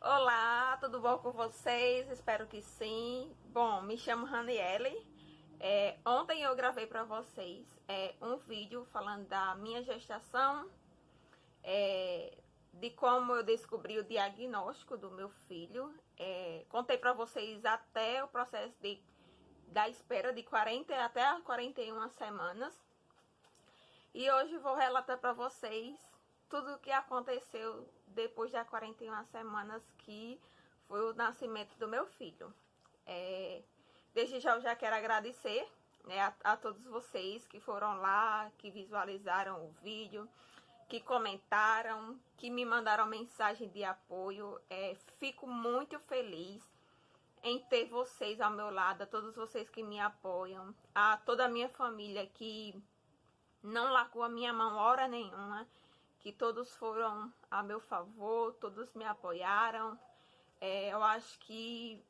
Olá, tudo bom com vocês? Espero que sim. Bom, me chamo Raniele. Ontem eu gravei para vocês um vídeo falando da minha gestação, de como eu descobri o diagnóstico do meu filho. Contei para vocês até o processo da espera de 40 até 41 semanas. E hoje vou relatar para vocês tudo o que aconteceu depois das 41 semanas, que foi o nascimento do meu filho. Desde já eu já quero agradecer, né, a todos vocês que foram lá, que visualizaram o vídeo, que comentaram, que me mandaram mensagem de apoio. Fico muito feliz em ter vocês ao meu lado, a todos vocês que me apoiam, a toda a minha família que não largou a minha mão hora nenhuma, que todos foram a meu favor, todos me apoiaram. Eu acho que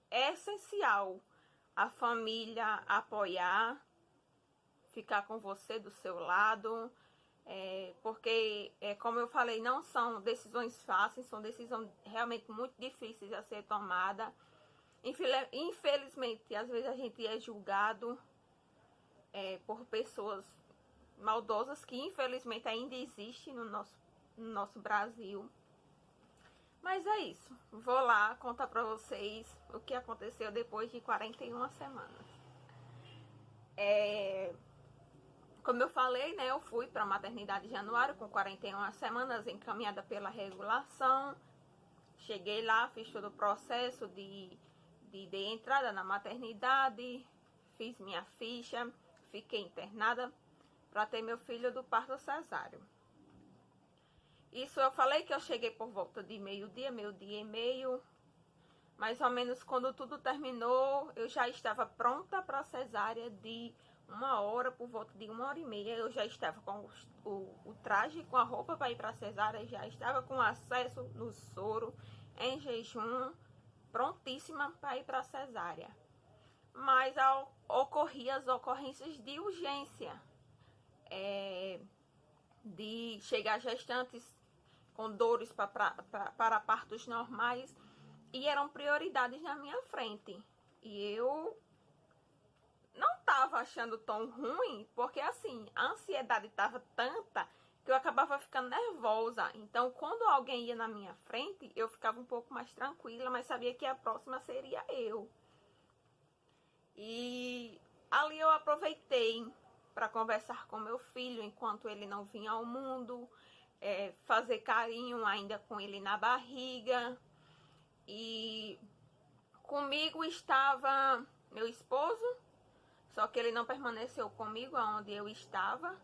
é essencial a família apoiar, ficar com você do seu lado, porque, como eu falei, não são decisões fáceis, são decisões realmente muito difíceis a ser tomada. Infelizmente, às vezes a gente é julgado por pessoas maldosas que infelizmente ainda existem no nosso Brasil. Mas é isso. Vou lá contar pra vocês o que aconteceu depois de 41 semanas. Como eu falei, né, eu fui para a maternidade em januário com 41 semanas, encaminhada pela regulação. Cheguei lá, fiz todo o processo de entrada na maternidade, fiz minha ficha, fiquei internada para ter meu filho do parto cesáreo. Isso eu falei que eu cheguei por volta de meio-dia e meio. Mais ou menos quando tudo terminou, eu já estava pronta para a cesárea de 1 hora, por volta de 1 hora e meia. Eu já estava com o traje, com a roupa para ir para a cesárea, já estava com acesso no soro, em jejum, prontíssima para ir para a cesárea. Mas ocorriam as ocorrências de urgência, de chegar gestantes com dores para partos normais, e eram prioridades na minha frente. E eu não estava achando tão ruim, porque assim, a ansiedade estava tanta que eu acabava ficando nervosa. Então, quando alguém ia na minha frente, eu ficava um pouco mais tranquila, mas sabia que a próxima seria eu. E ali eu aproveitei para conversar com meu filho enquanto ele não vinha ao mundo, fazer carinho ainda com ele na barriga. E comigo estava meu esposo, só que ele não permaneceu comigo onde eu estava.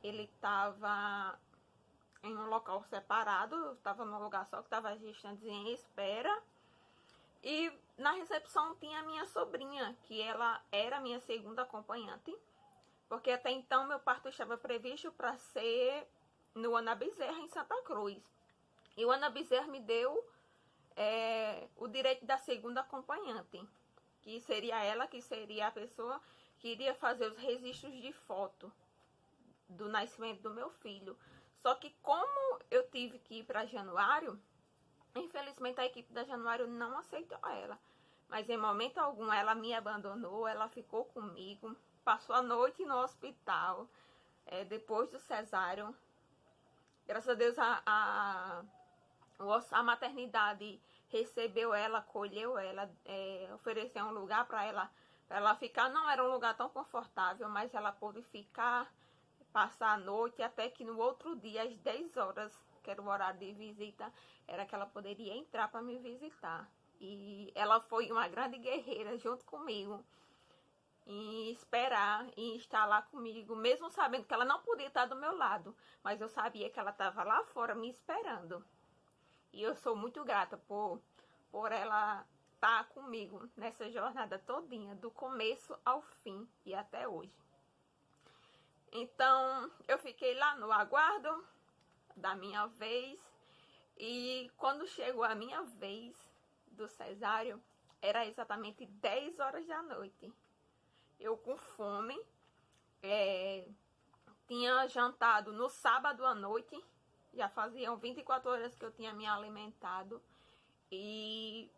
Ele estava em um local separado, eu estava num lugar só que estava gestante em espera. E na recepção tinha a minha sobrinha, que ela era minha segunda acompanhante, porque até então meu parto estava previsto para ser no Ana Bezerra, em Santa Cruz. E o Ana Bezerra me deu o direito da segunda acompanhante, que seria ela, que seria a pessoa que iria fazer os registros de foto do nascimento do meu filho. Só que como eu tive que ir para Januário, infelizmente a equipe da Januário não aceitou ela. Mas em momento algum ela me abandonou, ela ficou comigo, passou a noite no hospital, depois do cesáreo. Graças a Deus a maternidade recebeu ela, acolheu ela, ofereceu um lugar para ela ficar. Não era um lugar tão confortável, mas ela pôde ficar, passar a noite, até que no outro dia, às 10 horas, que era o horário de visita, era que ela poderia entrar para me visitar. E ela foi uma grande guerreira junto comigo, em esperar e estar lá comigo, mesmo sabendo que ela não podia estar do meu lado, mas eu sabia que ela estava lá fora me esperando. E eu sou muito grata por ela estar comigo nessa jornada todinha, do começo ao fim e até hoje. Então, eu fiquei lá no aguardo da minha vez. E quando chegou a minha vez do cesáreo, era exatamente 10 horas da noite. Eu com fome, tinha jantado no sábado à noite, Já faziam 24 horas que eu tinha me alimentado. E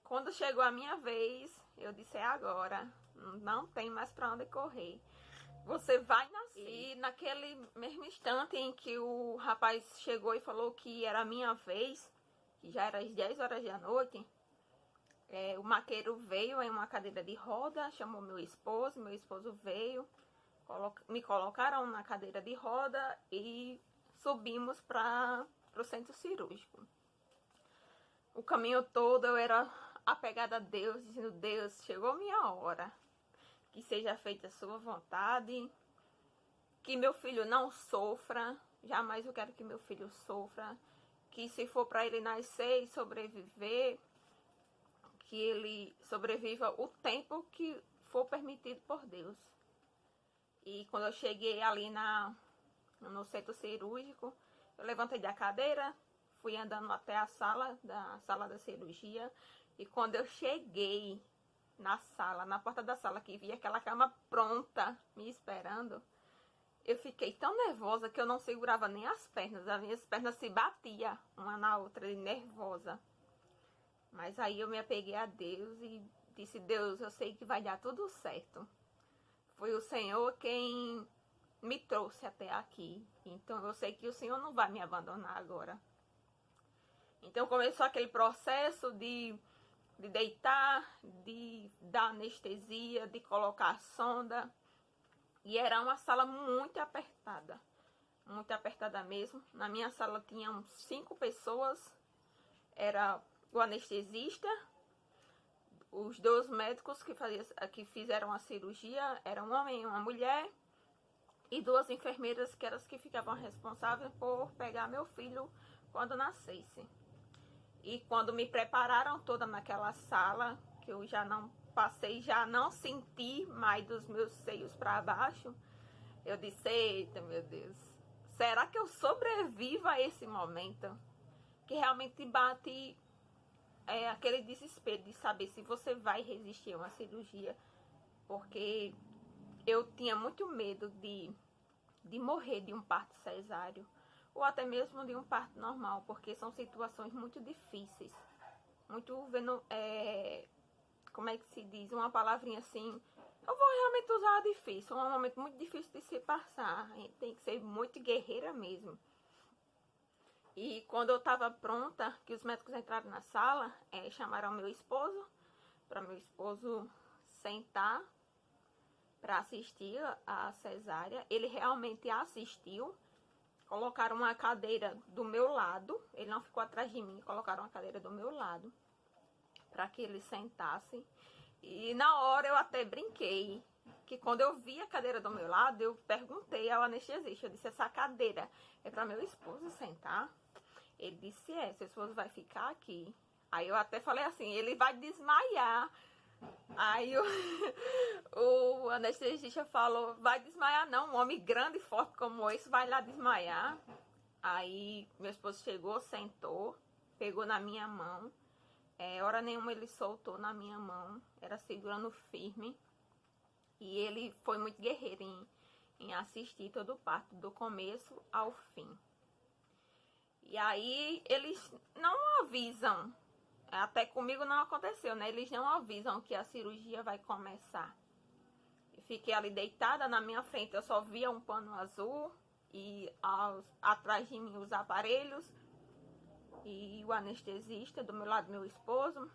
quando chegou a minha vez, eu disse, é agora. Não tem mais pra onde correr. Você vai nascer. E naquele mesmo instante em que o rapaz chegou e falou que era a minha vez, que já era às 10 horas da noite, o maqueiro veio em uma cadeira de roda, chamou meu esposo veio, me colocaram na cadeira de roda e subimos para o centro cirúrgico. O caminho todo eu era apegada a Deus, dizendo, Deus, chegou minha hora, que seja feita a sua vontade, que meu filho não sofra, jamais eu quero que meu filho sofra, que se for para ele nascer e sobreviver, que ele sobreviva o tempo que for permitido por Deus. E quando eu cheguei ali no centro cirúrgico, eu levantei da cadeira, fui andando até a sala da cirurgia, e quando eu cheguei na porta da sala, que vi aquela cama pronta me esperando, eu fiquei tão nervosa que eu não segurava nem as minhas pernas se batiam uma na outra, nervosa. Mas aí eu me apeguei a Deus e disse, Deus, eu sei que vai dar tudo certo. Foi o Senhor quem me trouxe até aqui. Então eu sei que o Senhor não vai me abandonar agora. Então começou aquele processo de deitar, de dar anestesia, de colocar a sonda. E era uma sala muito apertada mesmo. Na minha sala tinham 5 pessoas. Era o anestesista, os 2 médicos que fizeram a cirurgia, era um homem e uma mulher, e 2 enfermeiras que eram as que ficavam responsáveis por pegar meu filho quando nascesse. E quando me prepararam toda naquela sala, que eu já não passei, já não senti mais dos meus seios para baixo, eu disse, eita meu Deus, será que eu sobrevivo a esse momento? Que realmente bate aquele desespero de saber se você vai resistir a uma cirurgia, porque eu tinha muito medo de morrer de um parto cesáreo, ou até mesmo de um parto normal, porque são situações muito difíceis, muito, como é que se diz, uma palavrinha assim, eu vou realmente usar difícil, um momento muito difícil de se passar, a gente tem que ser muito guerreira mesmo. E quando eu estava pronta, que os médicos entraram na sala, chamaram meu esposo, para meu esposo sentar para assistir a cesárea. Ele realmente assistiu, colocaram uma cadeira do meu lado, ele não ficou atrás de mim, colocaram uma cadeira do meu lado, para que ele sentasse. E na hora eu até brinquei, que quando eu vi a cadeira do meu lado, eu perguntei ao anestesista, eu disse, essa cadeira é para meu esposo sentar? Ele disse, seu esposo vai ficar aqui. Aí eu até falei assim, ele vai desmaiar. Aí o anestesista falou, vai desmaiar não, um homem grande e forte como esse vai lá desmaiar. Aí meu esposo chegou, sentou, pegou na minha mão. Hora nenhuma ele soltou na minha mão, era segurando firme. E ele foi muito guerreiro em assistir todo o parto, do começo ao fim. E aí eles não avisam, até comigo não aconteceu, né? Eles não avisam que a cirurgia vai começar. Eu fiquei ali deitada, na minha frente eu só via um pano azul e atrás de mim os aparelhos e o anestesista, do meu lado meu esposo.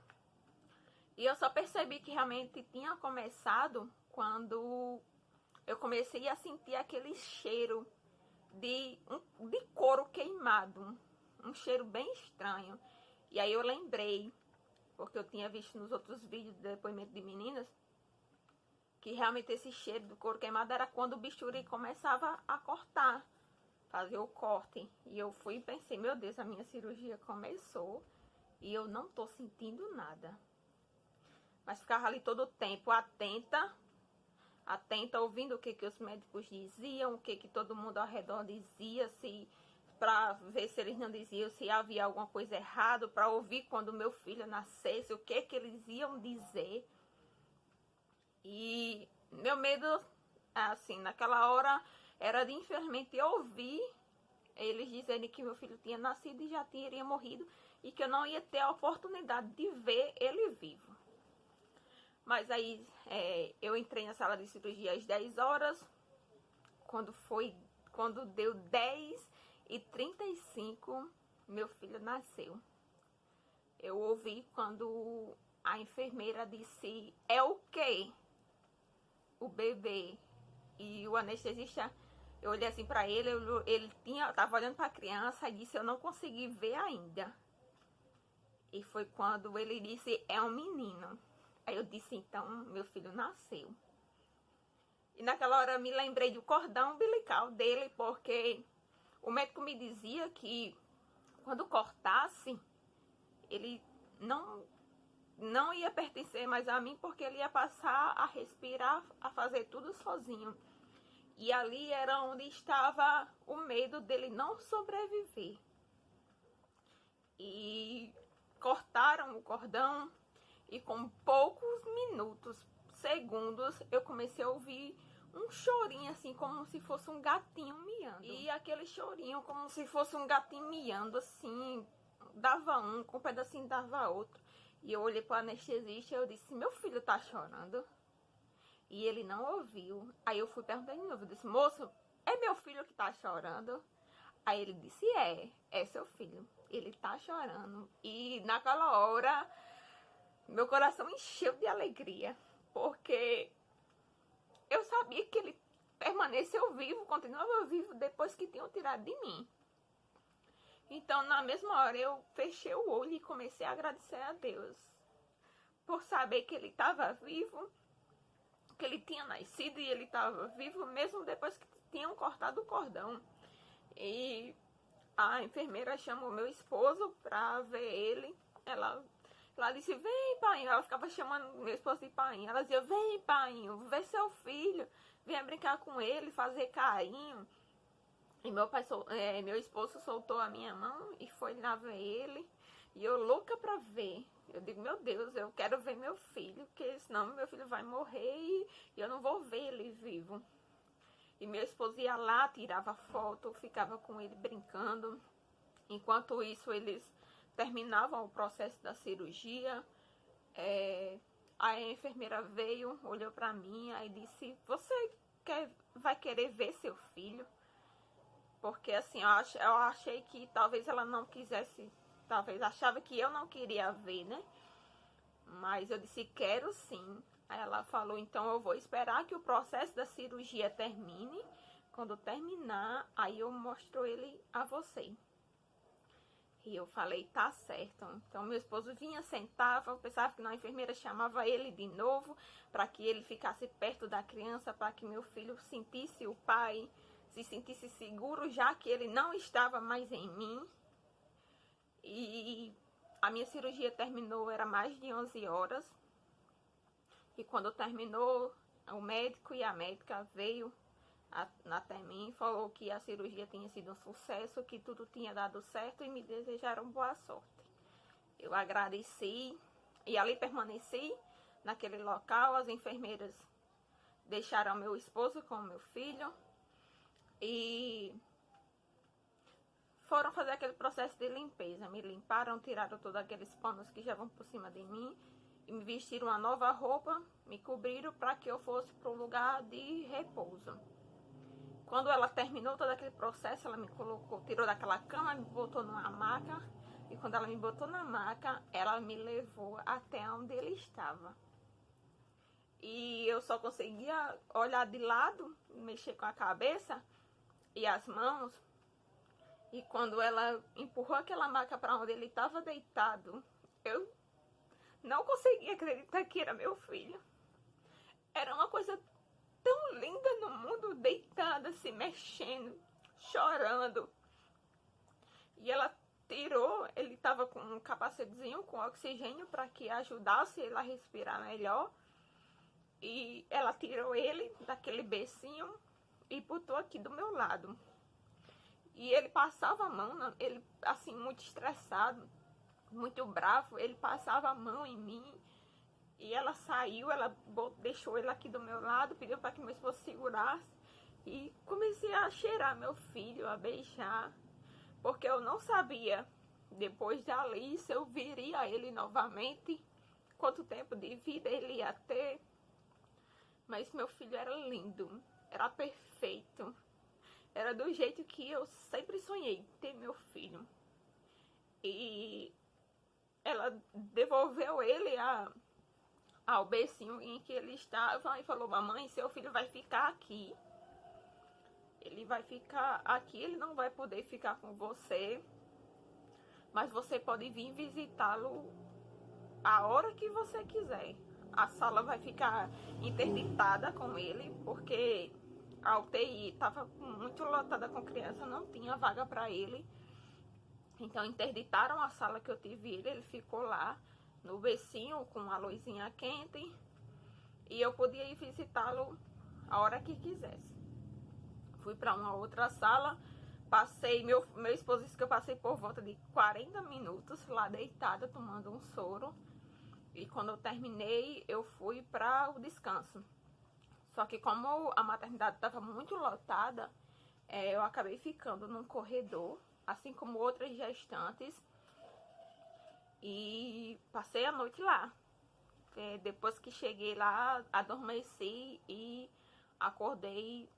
E eu só percebi que realmente tinha começado quando eu comecei a sentir aquele cheiro de couro queimado, um cheiro bem estranho. E aí eu lembrei, porque eu tinha visto nos outros vídeos de depoimento de meninas, que realmente esse cheiro do couro queimado era quando o bisturi começava a cortar, fazer o corte. E eu fui e pensei, meu Deus, a minha cirurgia começou e eu não tô sentindo nada. Mas ficava ali todo o tempo atenta, ouvindo o que os médicos diziam, o que todo mundo ao redor dizia, para ver se eles não diziam, se havia alguma coisa errada, para ouvir quando meu filho nascesse, o que eles iam dizer. E meu medo, assim, naquela hora, era de infelizmente ouvir eles dizerem que meu filho tinha nascido e já teria morrido e que eu não ia ter a oportunidade de ver ele vivo. Mas aí eu entrei na sala de cirurgia às 10 horas, quando deu 10h35, meu filho nasceu. Eu ouvi quando a enfermeira disse, é o quê? O bebê. E o anestesista, eu olhei assim pra ele, tava olhando pra criança e disse, eu não consegui ver ainda. E foi quando ele disse, é um menino. Aí eu disse, então, meu filho nasceu. E naquela hora eu me lembrei do cordão umbilical dele, porque o médico me dizia que quando cortasse, ele não ia pertencer mais a mim, porque ele ia passar a respirar, a fazer tudo sozinho. E ali era onde estava o medo dele não sobreviver. E cortaram o cordão e com poucos minutos, segundos, eu comecei a ouvir um chorinho assim, como se fosse um gatinho miando. E aquele chorinho como se fosse um gatinho miando assim, dava um, com um pedacinho dava outro. E eu olhei para o anestesista e eu disse, meu filho tá chorando? E ele não ouviu. Aí eu fui perguntar de novo, eu disse, moço, é meu filho que tá chorando? Aí ele disse, é seu filho, ele tá chorando. E naquela hora, meu coração encheu de alegria, porque eu sabia que ele permaneceu vivo, continuava vivo depois que tinham tirado de mim. Então, na mesma hora, eu fechei o olho e comecei a agradecer a Deus por saber que ele estava vivo, que ele tinha nascido e ele estava vivo, mesmo depois que tinham cortado o cordão. E a enfermeira chamou meu esposo para ver ele. Ela disse, vem, pai. Ela ficava chamando meu esposo de pai. Ela dizia, vem, pai, vê seu filho, venha brincar com ele, fazer carinho. E meu esposo soltou a minha mão e foi lá ver ele. E eu louca pra ver. Eu digo, meu Deus, eu quero ver meu filho, porque senão meu filho vai morrer e eu não vou ver ele vivo. E meu esposo ia lá, tirava foto, ficava com ele brincando. Enquanto isso, eles terminavam o processo da cirurgia. A enfermeira veio, olhou pra mim e disse, você vai querer ver seu filho? Porque assim, eu achei que talvez ela não quisesse, talvez achava que eu não queria ver, né? Mas eu disse, quero sim. Aí ela falou, então eu vou esperar que o processo da cirurgia termine. Quando terminar, aí eu mostro ele a você. E eu falei, tá certo. Então meu esposo vinha, sentava, eu pensava que a enfermeira chamava ele de novo, para que ele ficasse perto da criança, para que meu filho sentisse o pai, se sentisse seguro, já que ele não estava mais em mim. E a minha cirurgia terminou, era mais de 11 horas. E quando terminou, o médico e a médica veio até mim, falou que a cirurgia tinha sido um sucesso, que tudo tinha dado certo e me desejaram boa sorte. Eu agradeci e ali permaneci naquele local. As enfermeiras deixaram meu esposo com meu filho e foram fazer aquele processo de limpeza. Me limparam, tiraram todos aqueles panos que já vão por cima de mim e me vestiram uma nova roupa, me cobriram para que eu fosse para um lugar de repouso. Quando ela terminou todo aquele processo, ela me colocou, tirou daquela cama, me botou numa maca. E quando ela me botou na maca, ela me levou até onde ele estava. E eu só conseguia olhar de lado, mexer com a cabeça e as mãos. E quando ela empurrou aquela maca para onde ele estava deitado, eu não conseguia acreditar que era meu filho. Era uma coisa tão linda no mundo, deitada, se mexendo, chorando. E ela tirou, ele estava com um capacetezinho com oxigênio para que ajudasse ele a respirar melhor. E ela tirou ele daquele becinho e botou aqui do meu lado. E ele passava a mão, ele assim, muito estressado, muito bravo, ele passava a mão em mim. E ela saiu, ela deixou ele aqui do meu lado, pediu para que meu esposo segurasse. E comecei a cheirar meu filho, a beijar. porque eu não sabia, depois dali, se eu viria ele novamente, quanto tempo de vida ele ia ter. Mas meu filho era lindo, era perfeito, era do jeito que eu sempre sonhei ter meu filho. E ela devolveu ele ao bercinho em que ele estava e falou: mamãe, seu filho vai ficar aqui. Ele vai ficar aqui, ele não vai poder ficar com você, mas você pode vir visitá-lo a hora que você quiser. A sala vai ficar interditada com ele, porque a UTI estava muito lotada com criança, não tinha vaga para ele. Então interditaram a sala que eu tive ele ficou lá no bercinho com a luzinha quente e eu podia ir visitá-lo a hora que quisesse. Fui para uma outra sala, passei, meu esposo disse que eu passei por volta de 40 minutos lá deitada tomando um soro. E quando eu terminei, eu fui para o descanso. Só que como a maternidade estava muito lotada, eu acabei ficando num corredor, assim como outras gestantes. E passei a noite lá. Depois que cheguei lá, adormeci e acordei.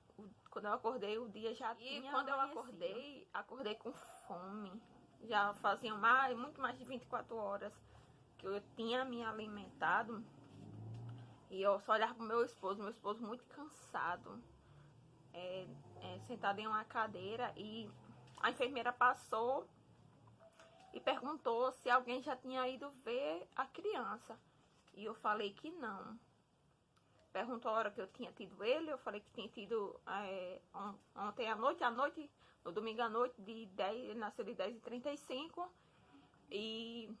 Quando eu acordei, o dia já tinha quando amanhecido. Eu acordei com fome. Já faziam muito mais de 24 horas que eu tinha me alimentado. E eu só olhava pro meu esposo muito cansado, sentado em uma cadeira, e a enfermeira passou e perguntou se alguém já tinha ido ver a criança. E eu falei que não. Perguntou a hora que eu tinha tido ele, eu falei que tinha tido ontem à noite, no domingo à noite, ele nasceu de 10h35, e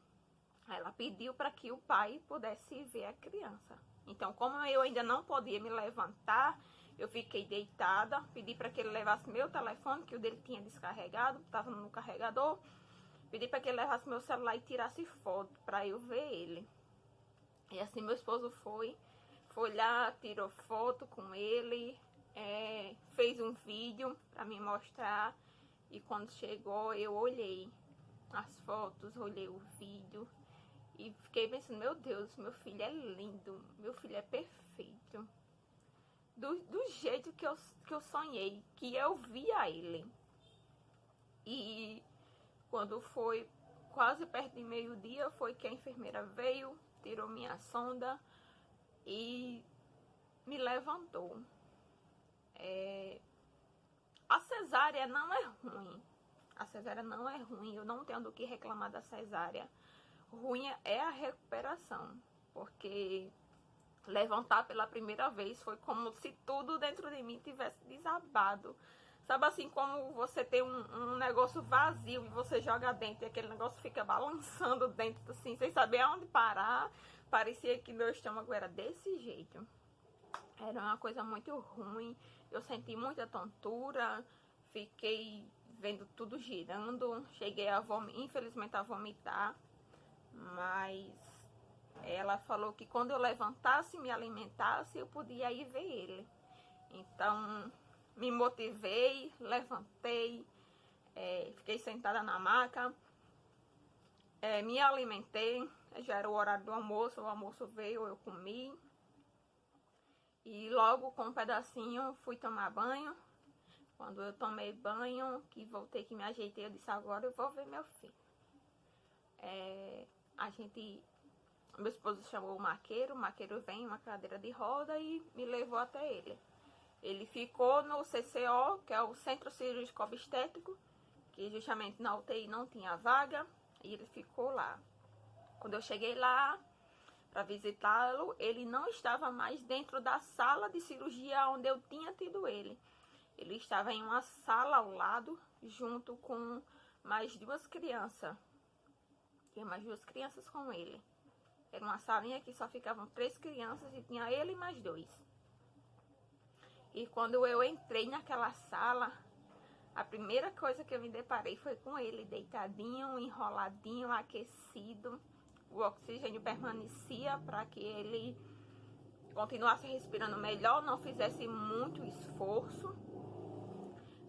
ela pediu para que o pai pudesse ver a criança. Então, como eu ainda não podia me levantar, eu fiquei deitada, pedi para que ele levasse meu telefone, que o dele tinha descarregado, estava no carregador. Pedi para que ele levasse meu celular e tirasse foto para eu ver ele. E assim meu esposo foi lá, tirou foto com ele, fez um vídeo para me mostrar. E quando chegou, eu olhei as fotos, olhei o vídeo e fiquei pensando: meu Deus, meu filho é lindo, meu filho é perfeito. Do jeito que eu sonhei, que eu via ele. E quando foi quase perto de meio-dia, foi que a enfermeira veio, tirou minha sonda e me levantou. A cesárea não é ruim. A cesárea não é ruim, eu não tenho do que reclamar da cesárea. Ruim é a recuperação, porque levantar pela primeira vez foi como se tudo dentro de mim tivesse desabado. Sabe assim, como você tem um negócio vazio e você joga dentro e aquele negócio fica balançando dentro, assim, sem saber aonde parar. Parecia que meu estômago era desse jeito. Era uma coisa muito ruim. Eu senti muita tontura, fiquei vendo tudo girando. Cheguei infelizmente a vomitar, mas ela falou que quando eu levantasse e me alimentasse, eu podia ir ver ele. Então me motivei, levantei, fiquei sentada na maca, me alimentei. Já era o horário do almoço, o almoço veio, eu comi. E logo com um pedacinho fui tomar banho. Quando eu tomei banho, que voltei, que me ajeitei, eu disse: agora eu vou ver meu filho. Meu esposo chamou o maqueiro vem em uma cadeira de roda e me levou até ele. Ele ficou no CCO, que é o Centro Cirúrgico Obstétrico, que justamente na UTI não tinha vaga, e ele ficou lá. Quando eu cheguei lá para visitá-lo, ele não estava mais dentro da sala de cirurgia onde eu tinha tido ele. Ele estava em uma sala ao lado, junto com mais 2 crianças. Tinha mais 2 crianças com ele. Era uma salinha que só ficavam 3 crianças e tinha ele e mais 2. E quando eu entrei naquela sala, a primeira coisa que eu me deparei foi com ele deitadinho, enroladinho, aquecido. O oxigênio permanecia para que ele continuasse respirando melhor, não fizesse muito esforço.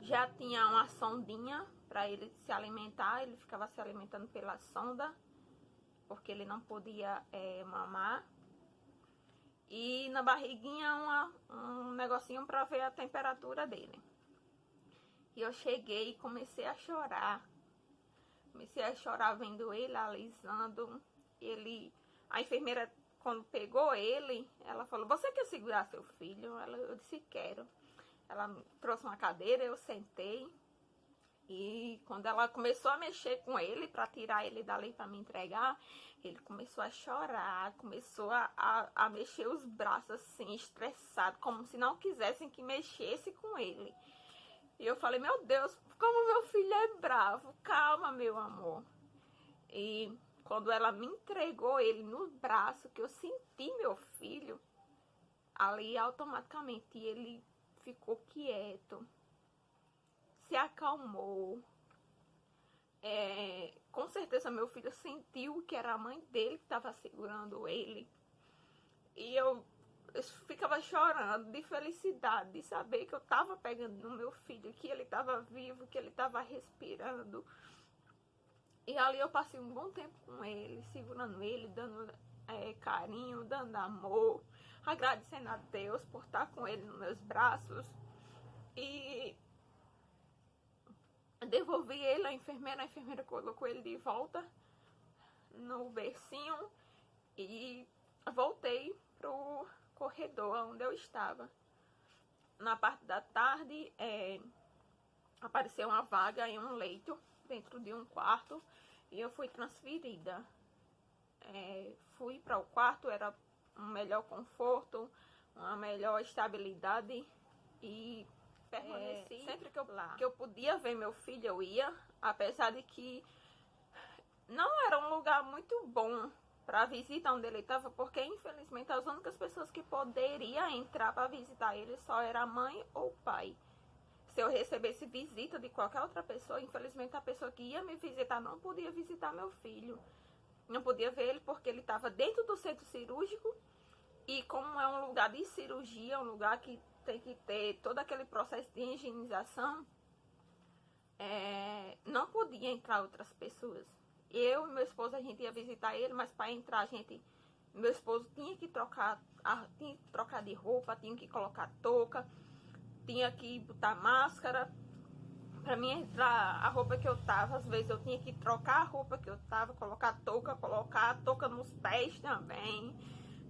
Já tinha uma sondinha para ele se alimentar. Ele ficava se alimentando pela sonda, porque ele não podia mamar. E na barriguinha um negocinho para ver a temperatura dele. E eu cheguei e comecei a chorar. Comecei a chorar vendo ele alisando. A enfermeira, quando pegou ele, ela falou: "Você quer segurar seu filho?" Eu disse: "Quero." Ela trouxe uma cadeira, eu sentei. E quando ela começou a mexer com ele para tirar ele dali para me entregar, ele começou a chorar, começou a mexer os braços assim, estressado, como se não quisessem que mexesse com ele. E eu falei: "Meu Deus, como meu filho é bravo, calma, meu amor." E quando ela me entregou ele no braço, que eu senti meu filho, ali automaticamente ele ficou quieto, se acalmou. Com certeza meu filho sentiu que era a mãe dele que estava segurando ele. E eu ficava chorando de felicidade, de saber que eu estava pegando no meu filho, que ele estava vivo, que ele estava respirando. E ali eu passei um bom tempo com ele, segurando ele, dando carinho, dando amor, agradecendo a Deus por estar com ele nos meus braços. E devolvi ele à enfermeira, a enfermeira colocou ele de volta no bercinho e voltei pro corredor onde eu estava. Na parte da tarde, apareceu uma vaga em um leito dentro de um quarto e eu fui transferida. Fui para o quarto, era um melhor conforto, uma melhor estabilidade e permaneci. Sempre que eu podia ver meu filho, eu ia, apesar de que não era um lugar muito bom para visitar onde ele estava, porque infelizmente as únicas pessoas que poderiam entrar para visitar ele só era a mãe ou o pai. Se eu recebesse visita de qualquer outra pessoa, infelizmente a pessoa que ia me visitar não podia visitar meu filho. Não podia ver ele porque ele estava dentro do centro cirúrgico e como é um lugar de cirurgia, um lugar que tem que ter todo aquele processo de higienização, não podia entrar outras pessoas. Eu e meu esposo, a gente ia visitar ele, mas para entrar meu esposo tinha que trocar de roupa, tinha que colocar touca, tinha que botar máscara. Pra mim entrar a roupa que eu tava, às vezes eu tinha que trocar a roupa que eu tava, colocar a touca nos pés também.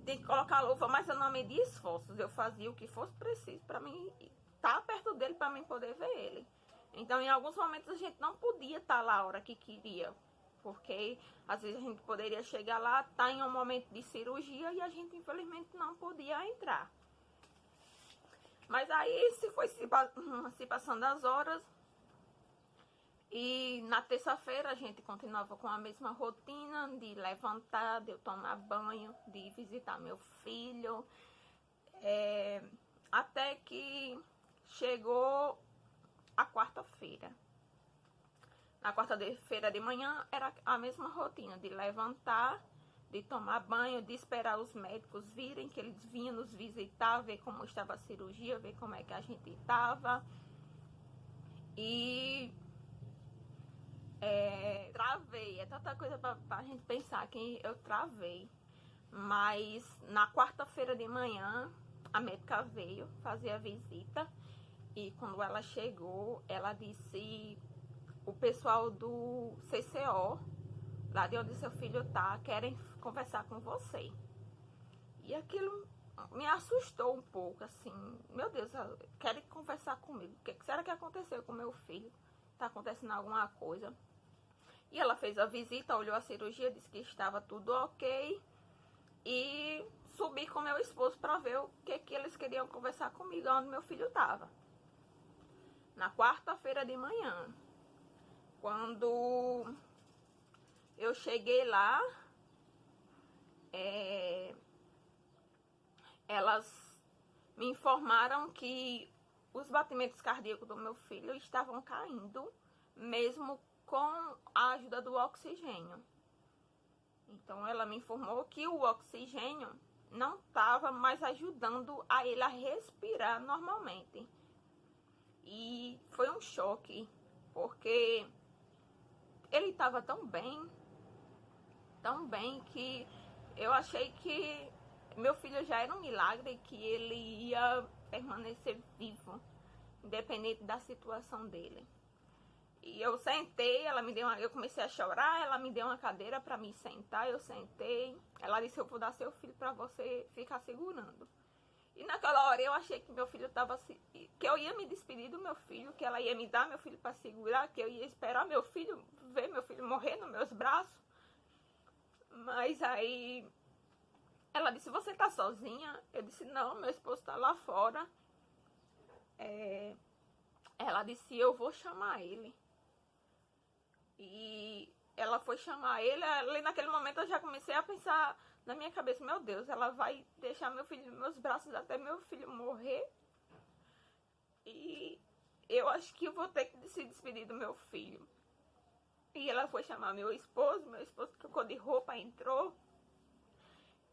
Tinha que colocar a luva, mas eu não media esforços. Eu fazia o que fosse preciso pra mim estar perto dele, pra mim poder ver ele. Então, em alguns momentos a gente não podia estar lá a hora que queria, porque às vezes a gente poderia chegar lá, estar em um momento de cirurgia e a gente infelizmente não podia entrar. Mas aí se passando as horas, e na terça-feira a gente continuava com a mesma rotina de levantar, de eu tomar banho, de visitar meu filho, até que chegou a quarta-feira. Na quarta-feira de manhã era a mesma rotina de levantar, de tomar banho, de esperar os médicos virem, que eles vinham nos visitar, ver como estava a cirurgia, ver como é que a gente estava. E travei, é tanta coisa pra gente pensar que eu travei. Mas na quarta-feira de manhã a médica veio fazer a visita e quando ela chegou, ela disse: "O pessoal do CCO, lá de onde seu filho tá, querem conversar com você." E aquilo me assustou um pouco, assim, meu Deus, querem conversar comigo. O que será que aconteceu com meu filho? Tá acontecendo alguma coisa? E ela fez a visita, olhou a cirurgia, disse que estava tudo ok. E subi com meu esposo para ver o que eles queriam conversar comigo, onde meu filho estava. Na quarta-feira de manhã, quando eu cheguei lá, elas me informaram que os batimentos cardíacos do meu filho estavam caindo, mesmo com a ajuda do oxigênio. Então ela me informou que o oxigênio não estava mais ajudando a ele a respirar normalmente. E foi um choque. porque ele estava tão bem que eu achei que meu filho já era um milagre, que ele ia permanecer vivo, independente da situação dele. E eu sentei, eu comecei a chorar, ela me deu uma cadeira para me sentar, eu sentei. Ela disse: eu vou dar seu filho para você ficar segurando. E naquela hora eu achei que meu filho estava, que eu ia me despedir do meu filho, que ela ia me dar meu filho para segurar, que eu ia esperar meu filho, ver meu filho morrer nos meus braços. Mas aí ela disse: você tá sozinha? Eu disse: não, meu esposo tá lá fora. Ela disse: eu vou chamar ele. E ela foi chamar ele. Ali naquele momento eu já comecei a pensar na minha cabeça: meu Deus, ela vai deixar meu filho nos meus braços até meu filho morrer. E eu acho que eu vou ter que se despedir do meu filho. E ela foi chamar meu esposo trocou de roupa, entrou.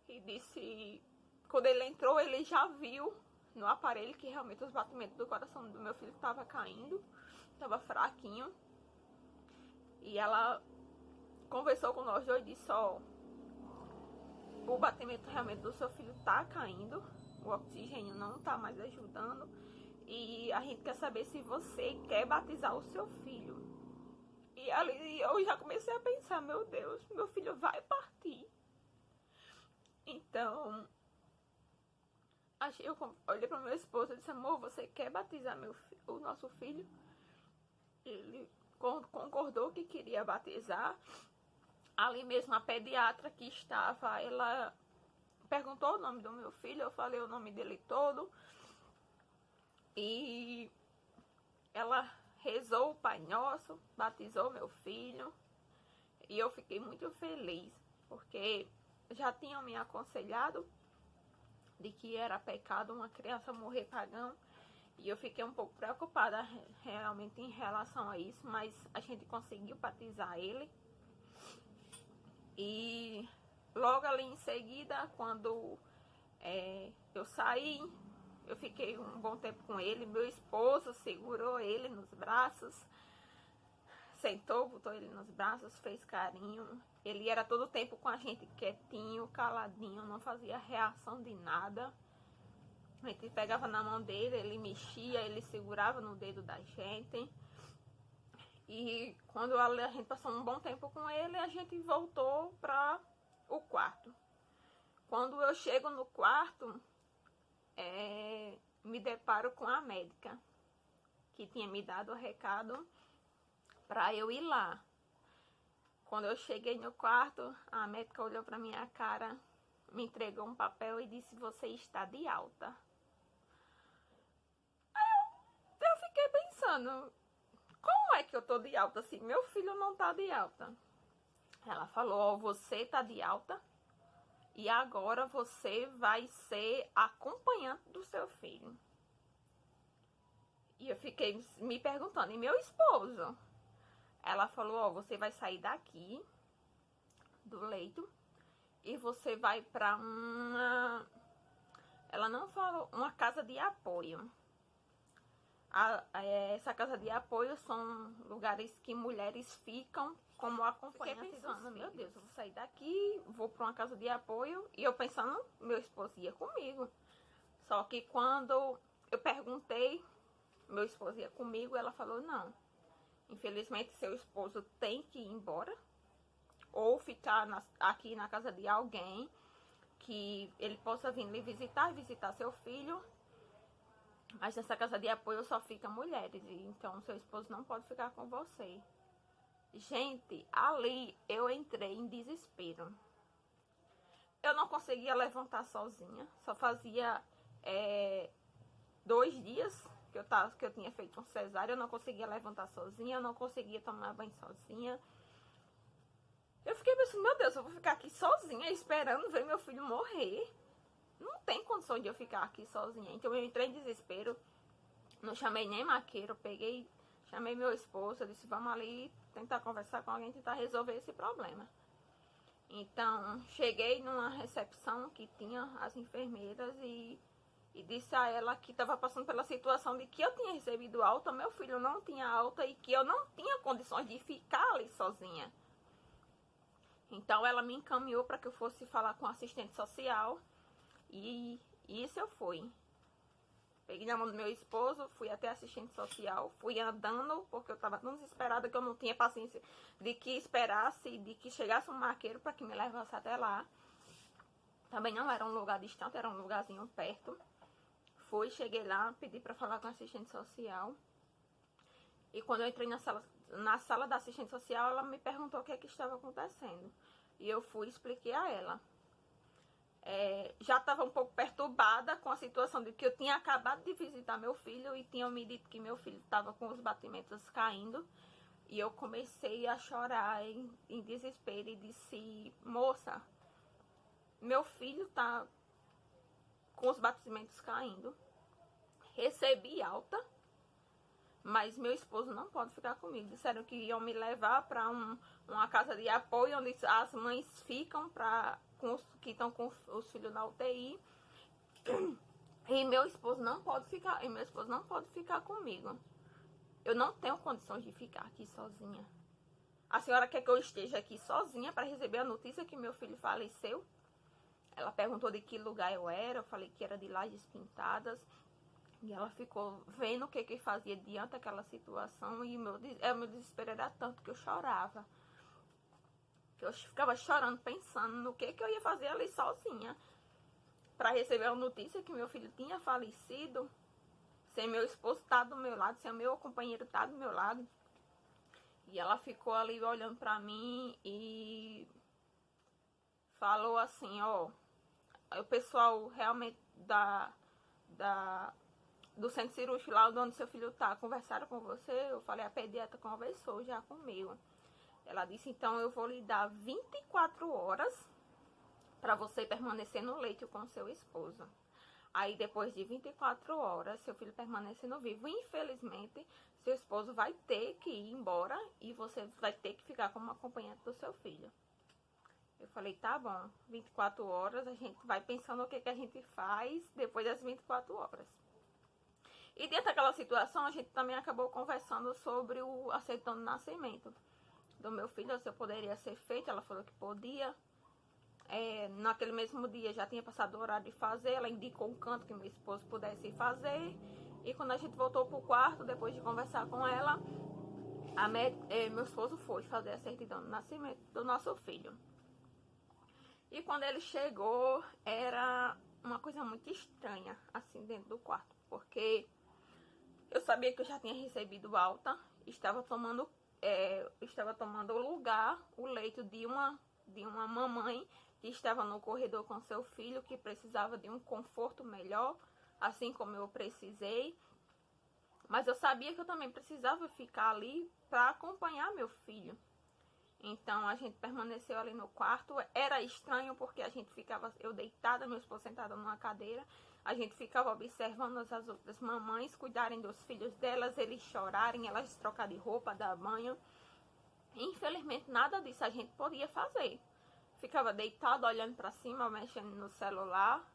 E disse, quando ele entrou, ele já viu no aparelho que realmente os batimentos do coração do meu filho estavam caindo, estava fraquinho. E ela conversou com nós dois e disse: ó, o batimento realmente do seu filho tá caindo, o oxigênio não tá mais ajudando, e a gente quer saber se você quer batizar o seu filho. E ali eu já comecei a pensar: meu Deus, meu filho vai partir. Então eu olhei para meu esposo e disse: amor, você quer batizar o nosso filho? Ele concordou que queria batizar. Ali mesmo a pediatra que estava, ela perguntou o nome do meu filho, eu falei o nome dele todo. E ela rezou o Pai Nosso, batizou meu filho. E eu fiquei muito feliz, porque já tinham me aconselhado de que era pecado uma criança morrer pagão. E eu fiquei um pouco preocupada realmente em relação a isso, mas a gente conseguiu batizar ele. E logo ali em seguida, quando eu saí, eu fiquei um bom tempo com ele. Meu esposo segurou ele nos braços, sentou, botou ele nos braços, fez carinho. Ele era todo o tempo com a gente quietinho, caladinho, não fazia reação de nada. A gente pegava na mão dele, ele mexia, ele segurava no dedo da gente. E quando a gente passou um bom tempo com ele, a gente voltou para o quarto. Quando eu chego no quarto, me deparo com a médica, que tinha me dado o recado para eu ir lá. Quando eu cheguei no quarto, a médica olhou para minha cara, me entregou um papel e disse: você está de alta. Eu fiquei pensando: como é que eu tô de alta se meu filho não tá de alta? Ela falou: ó, você tá de alta e agora você vai ser acompanhante do seu filho. E eu fiquei me perguntando: e meu esposo? Ela falou: ó, você vai sair daqui do leito e você vai pra uma... Ela não falou, uma casa de apoio. Essa casa de apoio são lugares que mulheres ficam como acompanhantes. Fiquei pensando: meu Deus, eu vou sair daqui, vou para uma casa de apoio. E eu pensando, meu esposo ia comigo. Só que quando eu perguntei, meu esposo ia comigo, ela falou: não, infelizmente seu esposo tem que ir embora ou ficar aqui na casa de alguém que ele possa vir lhe visitar seu filho. Mas nessa casa de apoio só ficam mulheres, e então seu esposo não pode ficar com você. Gente, ali eu entrei em desespero. Eu não conseguia levantar sozinha, só fazia 2 dias que eu tinha feito um cesárea. Eu não conseguia levantar sozinha, eu não conseguia tomar banho sozinha. Eu fiquei pensando: meu Deus, eu vou ficar aqui sozinha esperando ver meu filho morrer. Não tem condição de eu ficar aqui sozinha. Então eu entrei em desespero. Não chamei nem maqueiro. Chamei meu esposo. Eu disse: vamos ali tentar conversar com alguém, tentar resolver esse problema. Então cheguei numa recepção que tinha as enfermeiras e e disse a ela que estava passando pela situação de que eu tinha recebido alta, meu filho não tinha alta e que eu não tinha condições de ficar ali sozinha. Então ela me encaminhou para que eu fosse falar com a assistente social e isso eu fui. Peguei na mão do meu esposo, fui até a assistente social, fui andando, porque eu estava tão desesperada que eu não tinha paciência de que esperasse, de que chegasse um maqueiro para que me levasse até lá. Também não era um lugar distante, era um lugarzinho perto. Fui, cheguei lá, pedi para falar com a assistente social. E quando eu entrei na sala da assistente social, ela me perguntou o que é que estava acontecendo. E eu fui e expliquei a ela. Já estava um pouco perturbada com a situação de que eu tinha acabado de visitar meu filho e tinham me dito que meu filho estava com os batimentos caindo. E eu comecei a chorar em desespero e disse: moça, meu filho está com os batimentos caindo, recebi alta, mas meu esposo não pode ficar comigo. Disseram que iam me levar para uma casa de apoio onde as mães ficam que estão com os filhos na UTI. E meu esposo não pode ficar comigo. Eu não tenho condições de ficar aqui sozinha. A senhora quer que eu esteja aqui sozinha para receber a notícia que meu filho faleceu? Ela perguntou de que lugar eu era, eu falei que era de Lajes Pintadas. E ela ficou vendo o que fazia diante daquela situação. E meu desespero era tanto que eu chorava. Que eu ficava chorando, pensando no que eu ia fazer ali sozinha. Para receber a notícia que meu filho tinha falecido. Sem meu esposo estar do meu lado, sem meu companheiro estar do meu lado. E ela ficou ali olhando para mim e falou assim, ó, o pessoal realmente do centro cirúrgico lá onde seu filho tá, conversaram com você? Eu falei, a pediatra conversou já comigo. Ela disse, então eu vou lhe dar 24 horas para você permanecer no leito com seu esposo. Aí depois de 24 horas, seu filho permanecendo vivo, infelizmente, seu esposo vai ter que ir embora e você vai ter que ficar como acompanhante do seu filho. Eu falei, tá bom, 24 horas, a gente vai pensando o que a gente faz depois das 24 horas. E dentro daquela situação, a gente também acabou conversando sobre a certidão de nascimento do meu filho, se eu poderia ser feito. Ela falou que podia. Naquele mesmo dia já tinha passado o horário de fazer. Ela indicou um canto que meu esposo pudesse fazer. E quando a gente voltou pro quarto, depois de conversar com ela, meu esposo foi fazer a certidão de nascimento do nosso filho. E quando ele chegou, era uma coisa muito estranha, assim, dentro do quarto. Porque eu sabia que eu já tinha recebido alta, estava tomando o leito de uma mamãe que estava no corredor com seu filho, que precisava de um conforto melhor, assim como eu precisei. Mas eu sabia que eu também precisava ficar ali para acompanhar meu filho. Então a gente permaneceu ali no quarto. Era estranho porque a gente ficava, eu deitada, meu esposo sentado numa cadeira. A gente ficava observando as outras mamães cuidarem dos filhos delas, eles chorarem, elas trocar de roupa, dar banho. Infelizmente nada disso a gente podia fazer. Ficava deitado olhando para cima, mexendo no celular.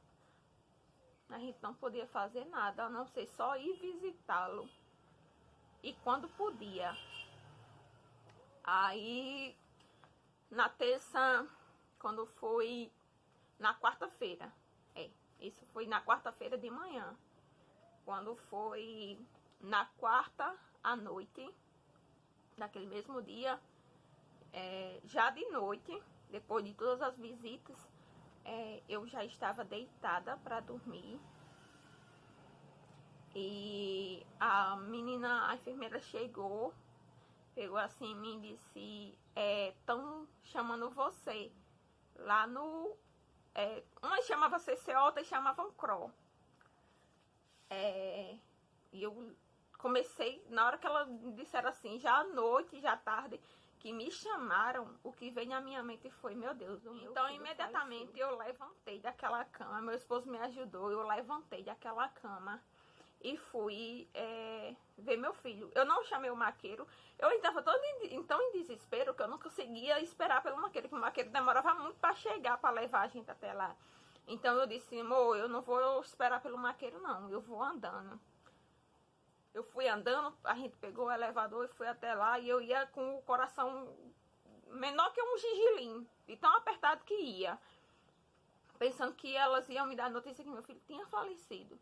A gente não podia fazer nada, a não ser só ir visitá-lo. E quando podia. Aí, na terça, quando foi na quarta-feira, isso foi na quarta-feira de manhã. Quando foi na quarta à noite, daquele mesmo dia, já de noite, depois de todas as visitas, eu já estava deitada para dormir. E a enfermeira chegou, pegou assim em mim e disse, estão chamando você lá no... uma chamava CCO, outra chamavam CRO. E eu comecei, na hora que ela disseram assim, já à noite, já à tarde, que me chamaram, o que veio na minha mente foi, meu Deus, então imediatamente eu levantei daquela cama, meu esposo me ajudou, eu levantei daquela cama e fui ver meu filho. Eu não chamei o maqueiro, eu estava tão em desespero que eu não conseguia esperar pelo maqueiro, porque o maqueiro demorava muito para chegar, para levar a gente até lá. Então eu disse, amor, eu não vou esperar pelo maqueiro não, eu vou andando. Eu fui andando, a gente pegou o elevador e foi até lá, e eu ia com o coração menor que um gengilim, de tão apertado que ia, pensando que elas iam me dar notícia que meu filho tinha falecido.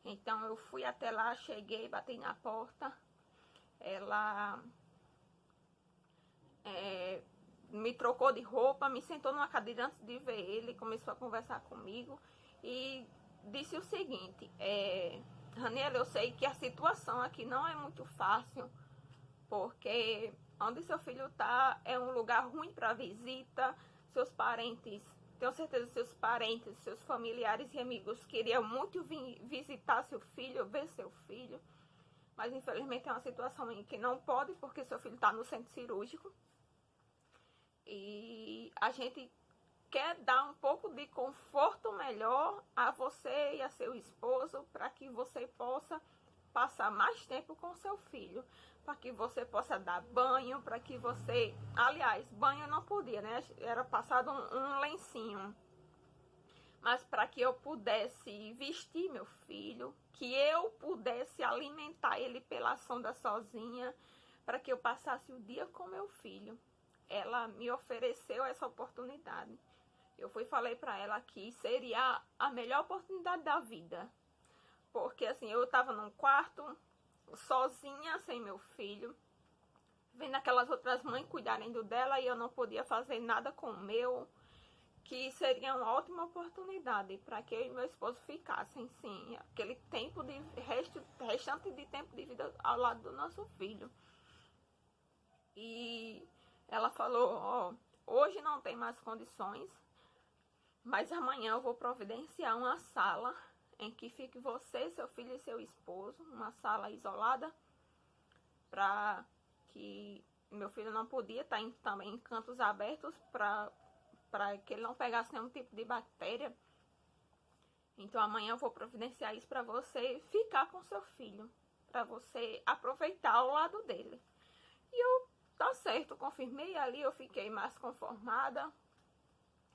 Então eu fui até lá, cheguei, bati na porta, ela me trocou de roupa, me sentou numa cadeira antes de ver ele, começou a conversar comigo e disse o seguinte, Raniela, eu sei que a situação aqui não é muito fácil, porque onde seu filho tá é um lugar ruim para visita, seus parentes, tenho certeza que seus parentes, seus familiares e amigos queriam muito vir visitar seu filho, ver seu filho, mas infelizmente é uma situação em que não pode, porque seu filho está no centro cirúrgico. E a gente quer dar um pouco de conforto melhor a você e a seu esposo, para que você possa passar mais tempo com seu filho, para que você possa dar banho, para que você... Aliás, banho não podia, né? Era passado um lencinho. Mas para que eu pudesse vestir meu filho, que eu pudesse alimentar ele pela sonda sozinha, para que eu passasse o dia com meu filho. Ela me ofereceu essa oportunidade. Eu falei para ela que seria a melhor oportunidade da vida. Porque assim, eu estava num quarto, sozinha, sem meu filho, vendo aquelas outras mães cuidarem do dela e eu não podia fazer nada com o meu, que seria uma ótima oportunidade para que eu e meu esposo ficassem, sim, aquele tempo de restante de tempo de vida ao lado do nosso filho. E ela falou, ó, hoje não tem mais condições, mas amanhã eu vou providenciar uma sala em que fique você, seu filho e seu esposo, uma sala isolada, para que meu filho não podia estar também em cantos abertos, para que ele não pegasse nenhum tipo de bactéria. Então amanhã eu vou providenciar isso para você ficar com seu filho, para você aproveitar ao lado dele. E eu, tá certo, confirmei ali, eu fiquei mais conformada.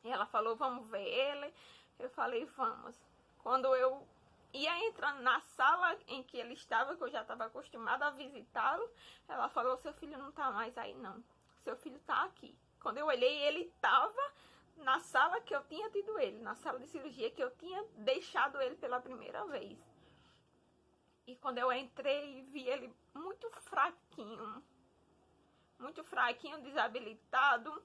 E ela falou, vamos ver ele. Eu falei, vamos. Quando eu ia entrando na sala em que ele estava, que eu já estava acostumada a visitá-lo, ela falou, seu filho não tá mais aí não, seu filho tá aqui. Quando eu olhei, ele estava na sala que eu tinha tido ele, na sala de cirurgia que eu tinha deixado ele pela primeira vez. E quando eu entrei, vi ele muito fraquinho, desabilitado.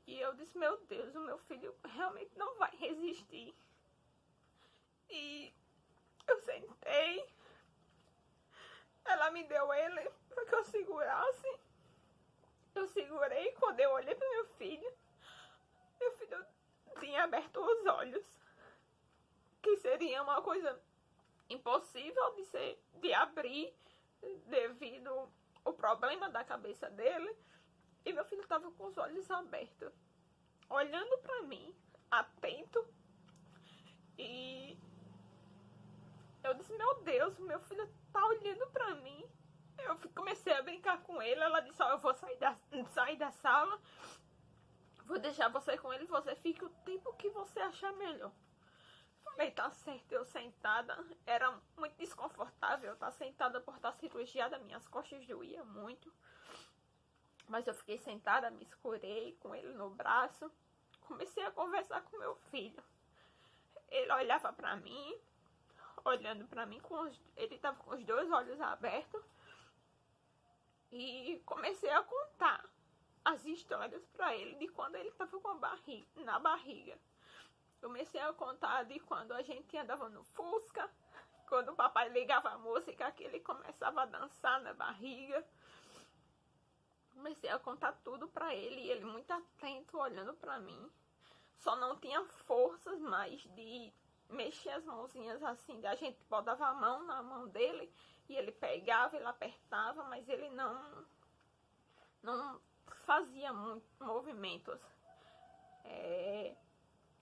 E eu disse, meu Deus, o meu filho realmente não vai resistir. E eu sentei, ela me deu ele para que eu segurasse. Eu segurei, quando eu olhei para meu filho tinha aberto os olhos, que seria uma coisa impossível de abrir devido ao problema da cabeça dele. E meu filho estava com os olhos abertos, olhando para mim, atento. E eu disse, meu Deus, meu filho tá olhando para mim. Eu comecei a brincar com ele. Ela disse, ó, eu vou sair da sala, vou deixar você com ele, você fica o tempo que você achar melhor. Falei, tá certo. Eu sentada, era muito desconfortável estar sentada por estar cirurgiada, minhas costas doíam muito. Mas eu fiquei sentada, me escurei com ele no braço, comecei a conversar com meu filho. Ele olhava pra mim, olhando pra mim, ele tava com os dois olhos abertos. E comecei a contar as histórias pra ele de quando ele tava na barriga. Comecei a contar de quando a gente andava no Fusca, quando o papai ligava a música, que ele começava a dançar na barriga. Comecei a contar tudo pra ele, e ele muito atento, olhando pra mim. Só não tinha forças mais de mexer as mãozinhas assim. A gente botava a mão na mão dele e ele pegava, ele apertava, mas ele não fazia muitos movimentos.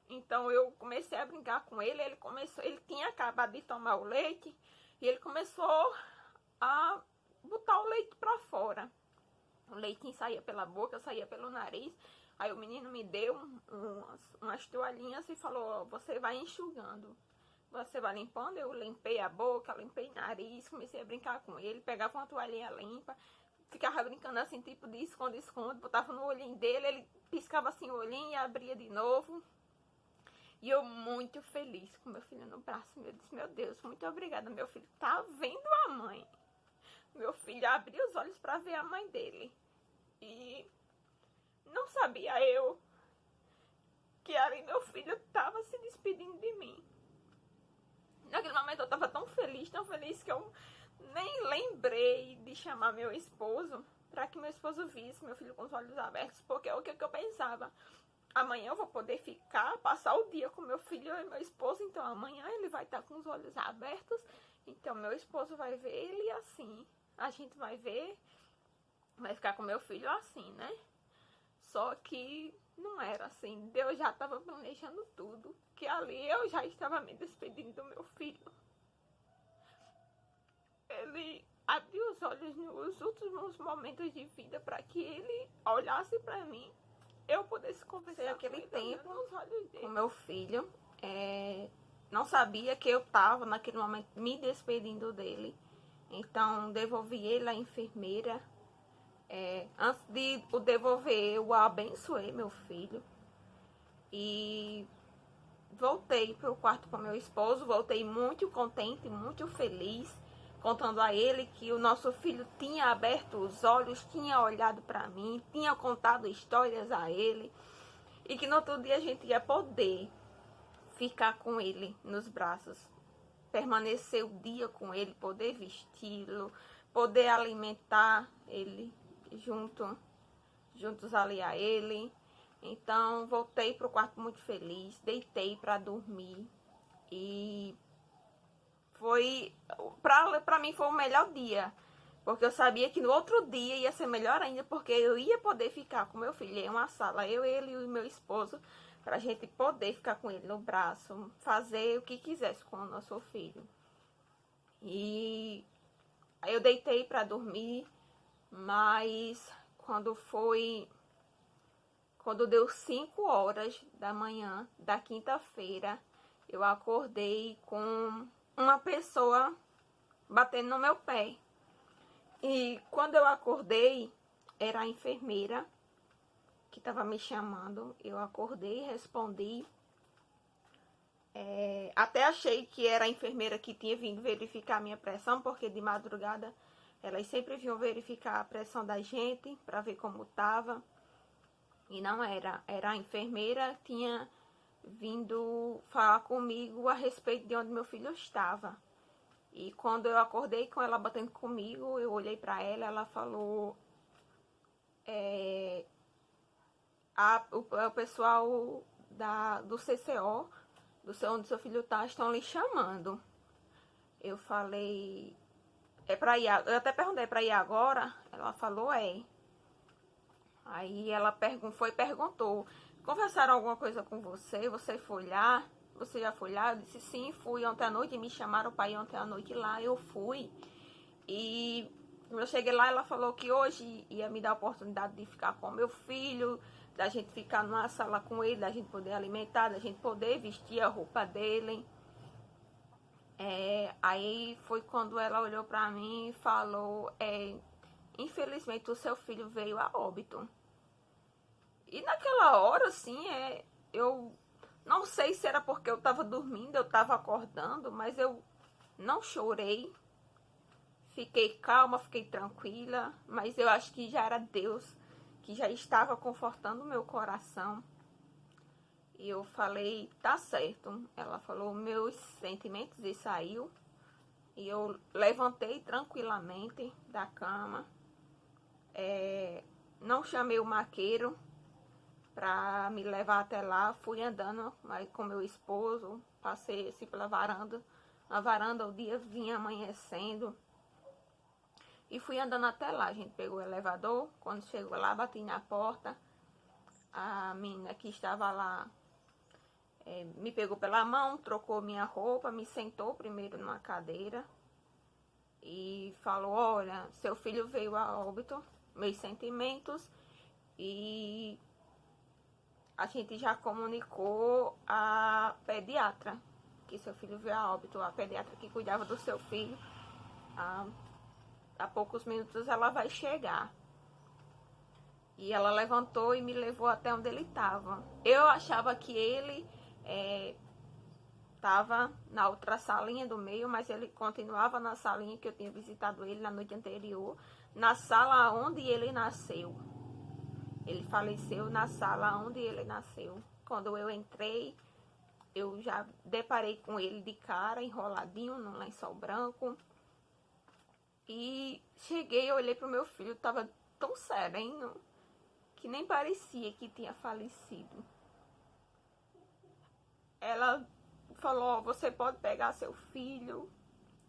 Então eu comecei a brincar com ele. Ele tinha acabado de tomar o leite e ele começou a botar o leite pra fora. O leitinho saía pela boca, saía pelo nariz. Aí o menino me deu umas toalhinhas e falou, você vai enxugando. Você vai limpando. Eu limpei a boca, limpei o nariz, comecei a brincar com ele. Pegava uma toalhinha limpa, ficava brincando assim, tipo de esconde-esconde. Botava no olhinho dele, ele piscava assim o olhinho e abria de novo. E eu muito feliz com meu filho no braço. Eu disse, meu Deus, muito obrigada, meu filho tá vendo a mãe. Meu filho abriu os olhos para ver a mãe dele. E não sabia eu que ali meu filho estava se despedindo de mim. Naquele momento eu estava tão feliz que eu nem lembrei de chamar meu esposo para que meu esposo visse meu filho com os olhos abertos. Porque o que eu pensava? Amanhã eu vou poder passar o dia com meu filho e meu esposo. Então amanhã ele vai estar com os olhos abertos. Então meu esposo vai ver ele assim. A gente vai ver, vai ficar com meu filho assim, né? Só que não era assim. Deus já estava planejando tudo. Que ali eu já estava me despedindo do meu filho. Ele abriu os olhos nos últimos momentos de vida para que ele olhasse para mim. Eu pudesse conversar aquele tempo nos olhos dele. Com meu filho. Não sabia que eu estava naquele momento me despedindo dele. Então devolvi ele à enfermeira. Antes de o devolver, eu abençoei meu filho. E voltei para o quarto com meu esposo. Voltei muito contente, muito feliz. Contando a ele que o nosso filho tinha aberto os olhos, tinha olhado para mim, tinha contado histórias a ele. E que no outro dia a gente ia poder ficar com ele nos braços. Permanecer o dia com ele, poder vesti-lo, poder alimentar ele juntos ali a ele. Então voltei pro quarto muito feliz, deitei para dormir e foi para mim foi o melhor dia, porque eu sabia que no outro dia ia ser melhor ainda, porque eu ia poder ficar com meu filho em uma sala, ele e o meu esposo, para a gente poder ficar com ele no braço, fazer o que quisesse com o nosso filho. E aí eu deitei para dormir, mas quando deu 5 horas da manhã da quinta-feira, eu acordei com uma pessoa batendo no meu pé. E quando eu acordei, era a enfermeira que estava me chamando. Eu acordei, respondi. Até achei que era a enfermeira que tinha vindo verificar a minha pressão, porque de madrugada elas sempre vinham verificar a pressão da gente para ver como estava. E não era. Era a enfermeira que tinha vindo falar comigo a respeito de onde meu filho estava. E quando eu acordei com ela batendo comigo, eu olhei para ela, ela falou... o pessoal do CCO, onde seu filho tá, estão lhe chamando. Eu falei... É pra ir... Eu até perguntei, pra ir agora? Ela falou, é. Aí ela perguntou, conversaram alguma coisa com você? Você foi lá? Você já foi lá? Eu disse, sim, fui ontem à noite, me chamaram para ir ontem à noite lá, eu fui. E quando eu cheguei lá, ela falou que hoje ia me dar a oportunidade de ficar com meu filho, da gente ficar numa sala com ele, da gente poder alimentar, da gente poder vestir a roupa dele. Aí foi quando ela olhou para mim e falou, infelizmente o seu filho veio a óbito. E naquela hora, assim, eu não sei se era porque eu estava dormindo, eu estava acordando, mas eu não chorei. Fiquei calma, fiquei tranquila, mas eu acho que já era Deus que já estava confortando o meu coração. E eu falei, tá certo. Ela falou meus sentimentos e saiu. E eu levantei tranquilamente da cama. Não chamei o maqueiro para me levar até lá. Fui andando com meu esposo. Passei assim pela varanda. Na varanda o dia vinha amanhecendo. E fui andando até lá. A gente pegou o elevador. Quando chegou lá, bati na porta. A menina que estava lá me pegou pela mão, trocou minha roupa, me sentou primeiro numa cadeira. E falou, olha, seu filho veio a óbito. meus sentimentos e a gente já comunicou a pediatra que seu filho veio a óbito. A pediatra que cuidava do seu filho, há poucos minutos ela vai chegar. E ela levantou e me levou até onde ele estava. Eu achava que ele estava na outra salinha do meio, mas ele continuava na salinha que eu tinha visitado ele na noite anterior, na sala onde ele nasceu. Ele faleceu na sala onde ele nasceu. Quando eu entrei, eu já deparei com ele de cara, enroladinho num lençol branco. E cheguei, eu olhei pro meu filho, tava tão sereno que nem parecia que tinha falecido. Ela falou: você pode pegar seu filho,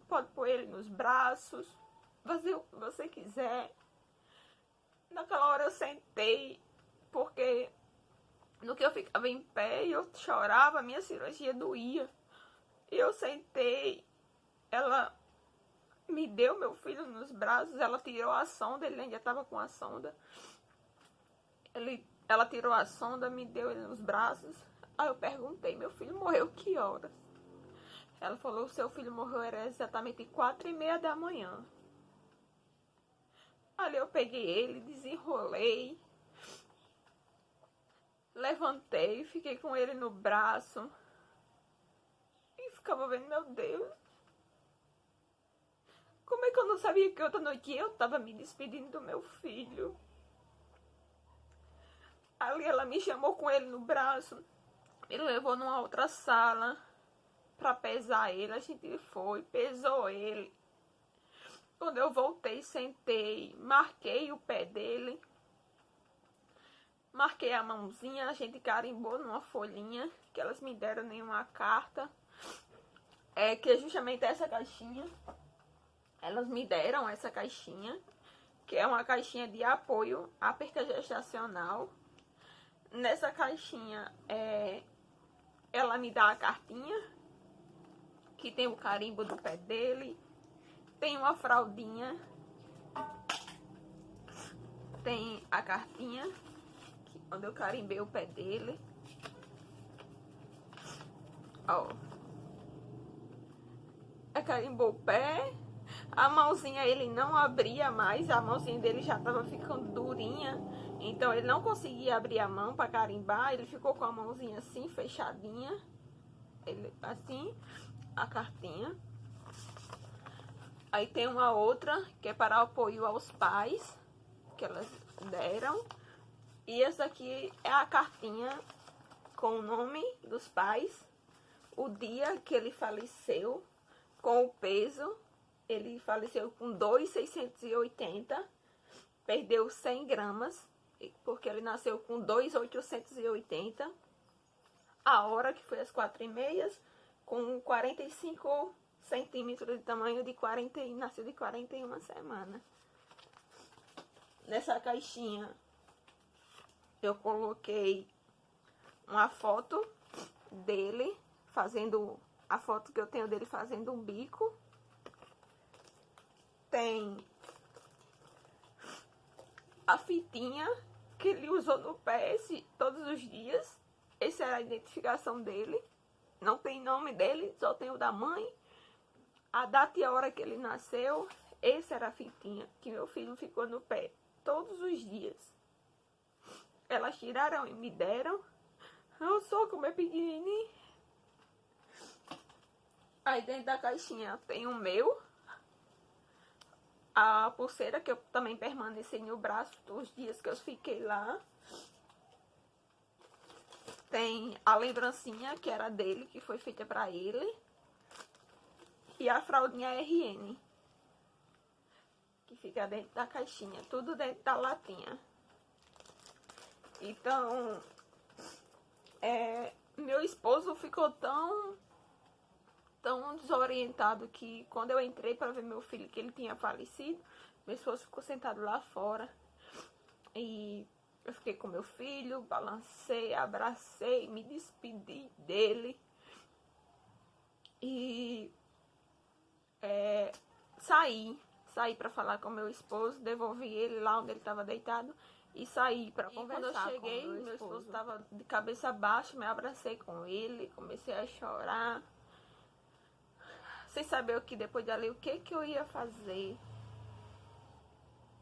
pode pôr ele nos braços, fazer o que você quiser. Naquela hora eu sentei, porque no que eu ficava em pé e eu chorava, a minha cirurgia doía. E eu sentei, ela me deu meu filho nos braços, ela tirou a sonda, ele ainda estava com a sonda. Ela tirou a sonda, me deu ele nos braços. Aí eu perguntei: meu filho morreu que horas? Ela falou: o seu filho morreu era exatamente 4h30 da manhã. Ali eu peguei ele, desenrolei, levantei, fiquei com ele no braço e ficava vendo: meu Deus, como é que eu não sabia que outra noite eu estava me despedindo do meu filho? Ali ela me chamou com ele no braço, me levou numa outra sala para pesar ele. A gente foi, pesou ele. Quando eu voltei, sentei, marquei o pé dele, marquei a mãozinha, a gente carimbou numa folhinha que elas me deram, nenhuma carta, que é justamente essa caixinha. Elas me deram essa caixinha, que é uma caixinha de apoio à perca gestacional. Nessa caixinha, ela me dá a cartinha, que tem o carimbo do pé dele, tem uma fraldinha, tem a cartinha, onde eu carimbei o pé dele. Ó, carimbou o pé. A mãozinha ele não abria mais, a mãozinha dele já estava ficando durinha, então ele não conseguia abrir a mão para carimbar, ele ficou com a mãozinha assim, fechadinha, assim, a cartinha. Aí tem uma outra, que é para apoio aos pais, que elas deram, e essa aqui é a cartinha com o nome dos pais, o dia que ele faleceu, com o peso. Ele faleceu com 2,680, perdeu 100 gramas, porque ele nasceu com 2,880. A hora, que foi às 4h30, com 45 centímetros de tamanho, nasceu de 41 semanas. Nessa caixinha, eu coloquei uma foto dele, a foto que eu tenho dele fazendo um bico. Tem a fitinha que ele usou no pé todos os dias. Essa era a identificação dele. Não tem nome dele, só tem o da mãe. A data e a hora que ele nasceu. Essa era a fitinha que meu filho ficou no pé todos os dias. Elas tiraram e me deram. Eu sou como é pequenininho. Aí dentro da caixinha tem o meu. A pulseira que eu também permaneci no braço os dias que eu fiquei lá. Tem a lembrancinha que era dele, que foi feita pra ele. E a fraldinha RN, que fica dentro da caixinha, tudo dentro da latinha. Então, meu esposo ficou tão desorientado que quando eu entrei para ver meu filho, que ele tinha falecido, meu esposo ficou sentado lá fora. E eu fiquei com meu filho, balancei, abracei, me despedi dele. E saí para falar com meu esposo, devolvi ele lá onde ele estava deitado e saí para conversar. Quando eu cheguei, meu esposo estava de cabeça baixa, me abracei com ele, comecei a chorar, sem saber o que depois dali, o que eu ia fazer.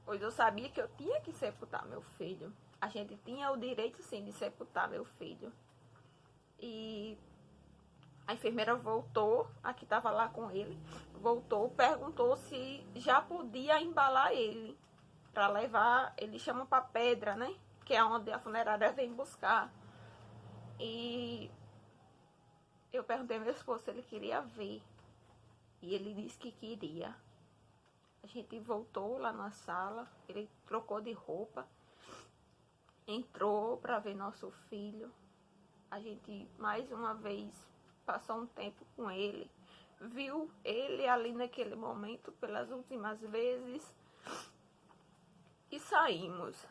Pois eu sabia que eu tinha que sepultar meu filho. A gente tinha o direito, sim, de sepultar meu filho. E a enfermeira voltou, a que estava lá com ele, voltou, perguntou se já podia embalar ele para levar, eles chamam para pedra, né? Que é onde a funerária vem buscar. E eu perguntei ao meu esposo se ele queria ver. E ele disse que queria. A gente voltou lá na sala, ele trocou de roupa, entrou para ver nosso filho. A gente mais uma vez passou um tempo com ele, viu ele ali naquele momento pelas últimas vezes e saímos.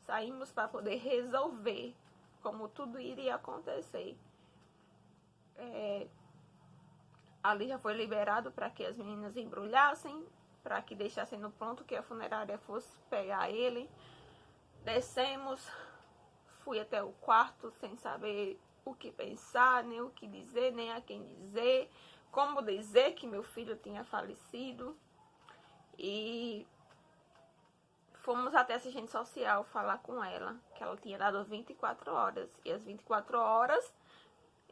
Saímos para poder resolver como tudo iria acontecer. Ali já foi liberado para que as meninas embrulhassem, para que deixassem no ponto que a funerária fosse pegar ele. Descemos, fui até o quarto sem saber o que pensar, nem o que dizer, nem a quem dizer, como dizer que meu filho tinha falecido. E fomos até a assistente social falar com ela, que ela tinha dado 24 horas. E as 24 horas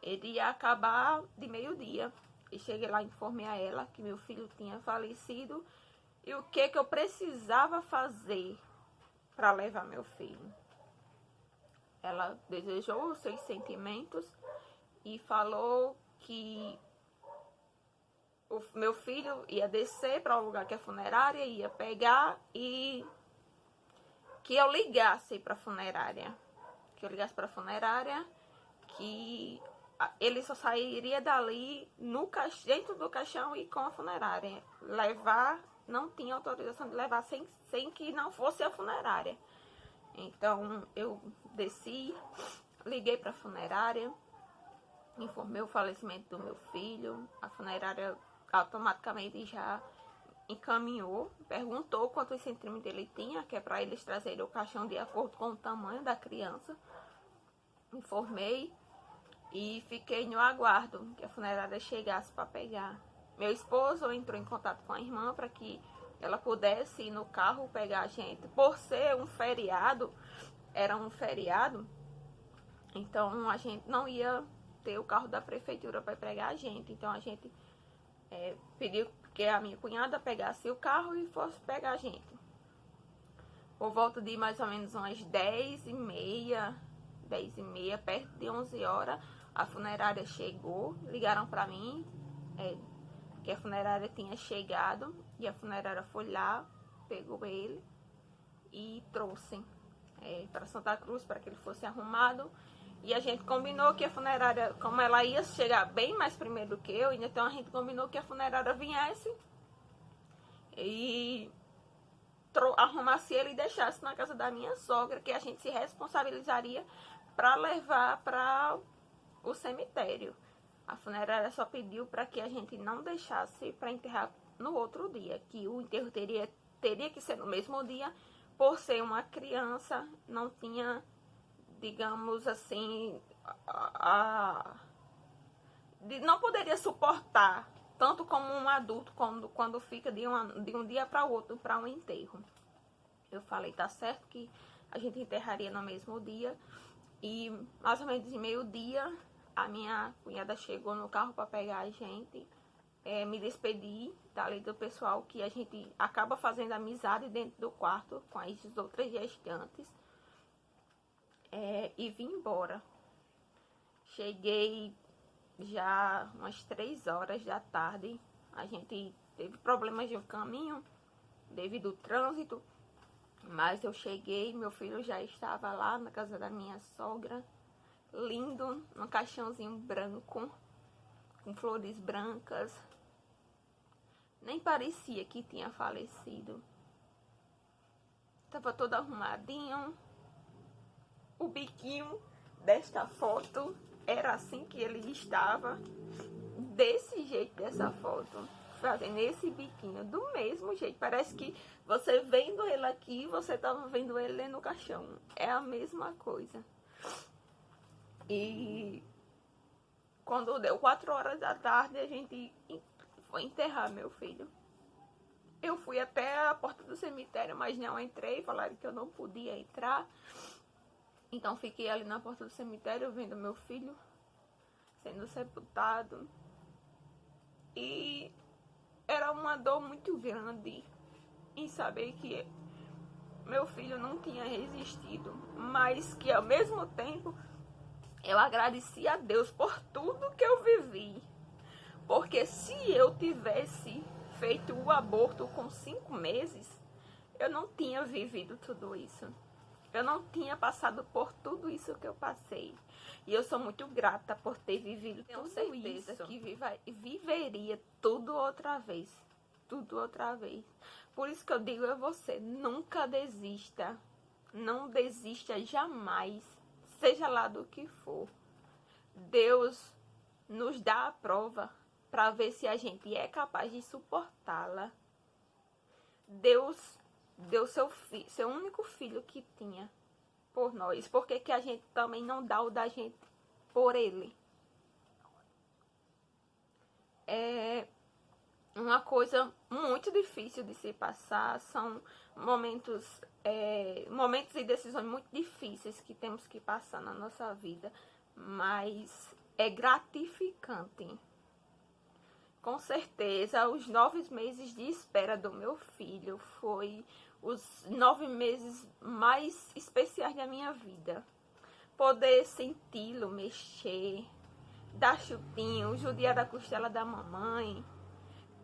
iria acabar de meio-dia. E cheguei lá e informei a ela que meu filho tinha falecido e o que eu precisava fazer para levar meu filho. Ela desejou os seus sentimentos e falou que o meu filho ia descer para o lugar que a funerária ia pegar e que eu ligasse para a funerária. Que eu ligasse para a funerária, que ele só sairia dali dentro do caixão e com a funerária. Levar, não tinha autorização de levar sem que não fosse a funerária. Então eu desci, liguei para a funerária, informei o falecimento do meu filho. A funerária automaticamente já encaminhou, perguntou quantos centímetros ele tinha, que é para eles trazerem o caixão de acordo com o tamanho da criança. Informei e fiquei no aguardo que a funerária chegasse para pegar. Meu esposo entrou em contato com a irmã para que ela pudesse ir no carro pegar a gente. Por ser um feriado, era um feriado, então a gente não ia ter o carro da prefeitura para pegar a gente. Então a gente pediu que a minha cunhada pegasse o carro e fosse pegar a gente. Por volta de mais ou menos umas 10h30, perto de 11 horas, a funerária chegou, ligaram para mim que a funerária tinha chegado e a funerária foi lá, pegou ele e trouxe para Santa Cruz para que ele fosse arrumado. E a gente combinou que a funerária, como ela ia chegar bem mais primeiro do que eu, então a gente combinou que a funerária viesse e arrumasse ele e deixasse na casa da minha sogra, que a gente se responsabilizaria para levar para o cemitério. A funerária só pediu para que a gente não deixasse para enterrar no outro dia, que o enterro teria que ser no mesmo dia, por ser uma criança, não tinha, digamos assim, não poderia suportar tanto como um adulto quando fica de um dia para o outro para um enterro. Eu falei, tá certo que a gente enterraria no mesmo dia. E mais ou menos de meio-dia, a minha cunhada chegou no carro para pegar a gente. Me despedi dali do pessoal, que a gente acaba fazendo amizade dentro do quarto com as outras gestantes. E vim embora. Cheguei já umas 3 horas da tarde. A gente teve problemas de caminho devido ao trânsito. Mas eu cheguei, meu filho já estava lá na casa da minha sogra, lindo, num caixãozinho branco, com flores brancas. Nem parecia que tinha falecido. Estava todo arrumadinho. O biquinho desta foto era assim que ele estava, desse jeito dessa foto. fazendo esse biquinho do mesmo jeito. Parece que você vendo ele aqui, você tava vendo ele no caixão. É a mesma coisa. E quando deu 4 horas da tarde, a gente foi enterrar meu filho. Eu fui até a porta do cemitério, mas não entrei. Falaram que eu não podia entrar. Então fiquei ali na porta do cemitério vendo meu filho sendo sepultado. E era uma dor muito grande em saber que meu filho não tinha resistido, mas que ao mesmo tempo eu agradeci a Deus por tudo que eu vivi. Porque se eu tivesse feito o aborto com 5 meses, eu não tinha vivido tudo isso. Eu não tinha passado por tudo isso que eu passei. E eu sou muito grata por ter vivido tudo isso. Que viveria tudo outra vez. Tudo outra vez. Por isso que eu digo a você, nunca desista. Não desista jamais. Seja lá do que for. Deus nos dá a prova para ver se a gente é capaz de suportá-la. Deus deu seu único filho que tinha por nós. Por que a gente também não dá o da gente por ele? É uma coisa muito difícil de se passar. São momentos e decisões muito difíceis que temos que passar na nossa vida. Mas é gratificante. Com certeza, os 9 meses de espera do meu filho foi os 9 meses mais especiais da minha vida. Poder senti-lo mexer, dar chupinho, judiar da costela da mamãe,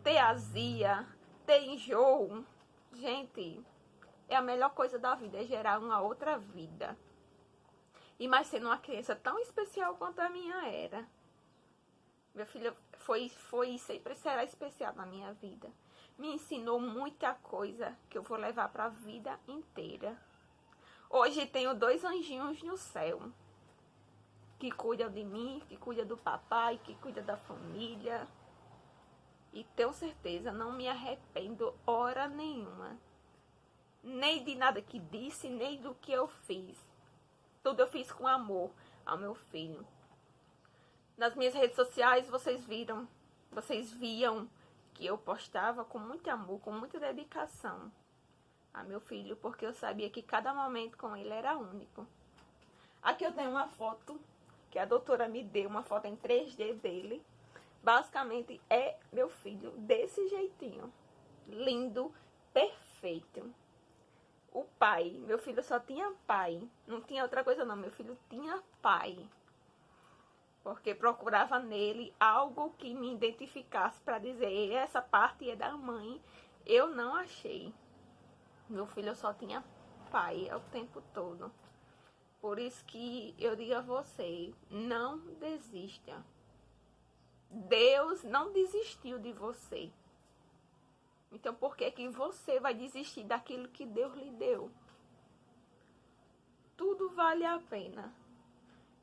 ter azia, ter enjoo. Gente, é a melhor coisa da vida, é gerar uma outra vida. E mais sendo uma criança tão especial quanto a minha era. Meu filho foi e sempre será especial na minha vida. Me ensinou muita coisa que eu vou levar para a vida inteira. Hoje tenho 2 anjinhos no céu. Que cuidam de mim, que cuidam do papai, que cuidam da família. E tenho certeza, não me arrependo hora nenhuma. Nem de nada que disse, nem do que eu fiz. Tudo eu fiz com amor ao meu filho. Nas minhas redes sociais vocês viam que eu postava com muito amor, com muita dedicação a meu filho, porque eu sabia que cada momento com ele era único. Aqui eu tenho uma foto que a doutora me deu, uma foto em 3D dele. Basicamente é meu filho desse jeitinho, lindo, perfeito. O pai, meu filho só tinha pai, não tinha outra coisa não, meu filho tinha pai. Porque procurava nele algo que me identificasse para dizer, essa parte é da mãe. Eu não achei. Meu filho só tinha pai o tempo todo. Por isso que eu digo a você, não desista. Deus não desistiu de você. Então por que você vai desistir daquilo que Deus lhe deu? Tudo vale a pena.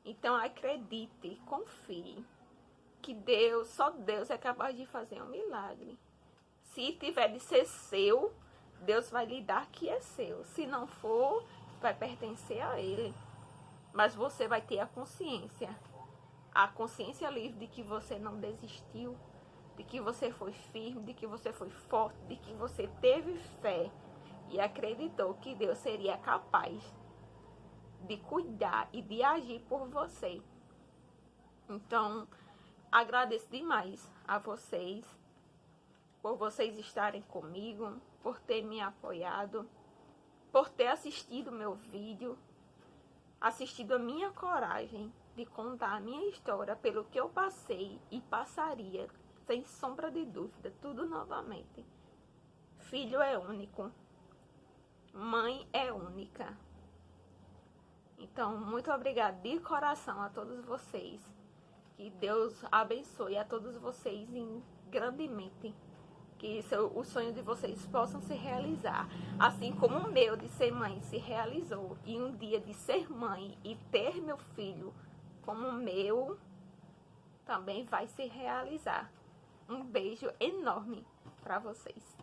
Então acredite, confie que Deus, só Deus é capaz de fazer um milagre. Se tiver de ser seu, Deus vai lhe dar que é seu. Se não for, vai pertencer a Ele. Mas você vai ter a consciência livre de que você não desistiu, de que você foi firme, de que você foi forte, de que você teve fé e acreditou que Deus seria capaz de cuidar e de agir por você. Então, agradeço demais a vocês, por vocês estarem comigo, por ter me apoiado, por ter assistido meu vídeo, assistido a minha coragem de contar a minha história pelo que eu passei e passaria, sem sombra de dúvida, tudo novamente. Filho é único, mãe é única. Então, muito obrigada de coração a todos vocês. Que Deus abençoe a todos vocês grandemente. Que os sonhos de vocês possam se realizar. Assim como o meu de ser mãe se realizou. E um dia de ser mãe e ter meu filho como o meu, também vai se realizar. Um beijo enorme pra vocês.